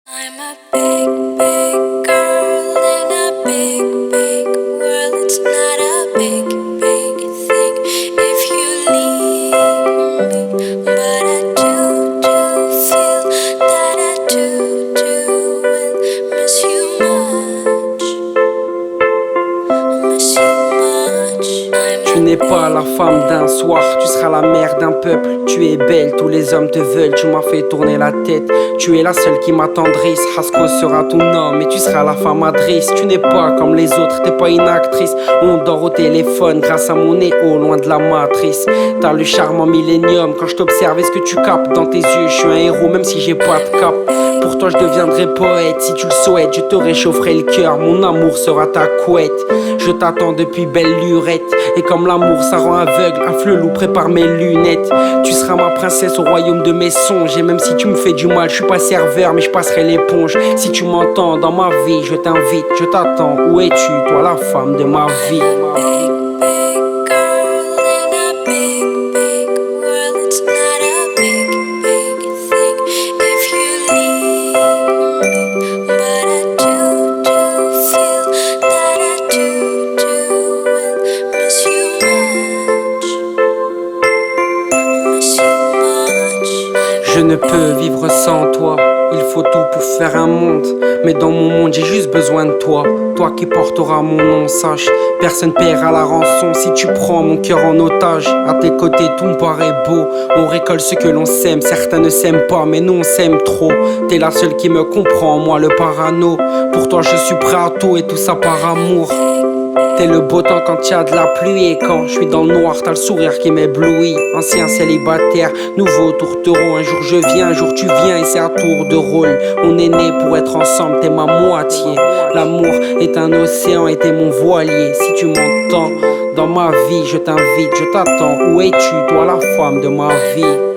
I'm a big, big girl in a big, big world. It's not a big, big thing if you leave me. But I do feel that I do will miss you much. Miss you much. Tu n'es pas la femme d'un soir, tu seras la mère d'un peuple. Tu es belle, tous les hommes te veulent, tu m'as fait tourner la tête. Tu es la seule qui m'attendrisse, Hasco sera ton homme et tu seras la femme adresse. Tu n'es pas comme les autres, t'es pas une actrice. On dort au téléphone grâce à mon néo, loin de la matrice. T'as le charme en millénium, quand je t'observe, est-ce que tu captes dans tes yeux? Je suis un héros même si j'ai pas de cap. Pour toi je deviendrai poète, si tu le souhaites, je te réchaufferai le cœur. Mon amour sera ta couette. Je t'attends depuis belle lurette. Et comme l'amour ça rend aveugle, un flelou prépare mes lunettes. Tu seras ma princesse au royaume de mes songes. Et même si tu me fais du mal, je suis pas serveur mais je passerai l'éponge. Si tu m'entends dans ma vie, je t'invite, je t'attends. Où es-tu, toi la femme de ma vie? Je ne peux vivre sans toi, il faut tout pour faire un monde. Mais dans mon monde j'ai juste besoin de toi. Toi qui porteras mon nom, sache, personne paiera la rançon si tu prends mon cœur en otage. À tes côtés tout me paraît beau, on récolte ce que l'on sème. Certains ne s'aiment pas mais nous on s'aime trop. T'es la seule qui me comprend, moi le parano. Pour toi je suis prêt à tout et tout ça par amour. T'es le beau temps quand y a de la pluie. Et quand je suis dans le noir, t'as le sourire qui m'éblouit. Ancien célibataire, nouveau tourtereau. Un jour je viens, un jour tu viens et c'est à tour de rôle. On est né pour être ensemble, t'es ma moitié. L'amour est un océan et t'es mon voilier. Si tu m'entends dans ma vie, je t'invite, je t'attends. Où es-tu, toi la femme de ma vie?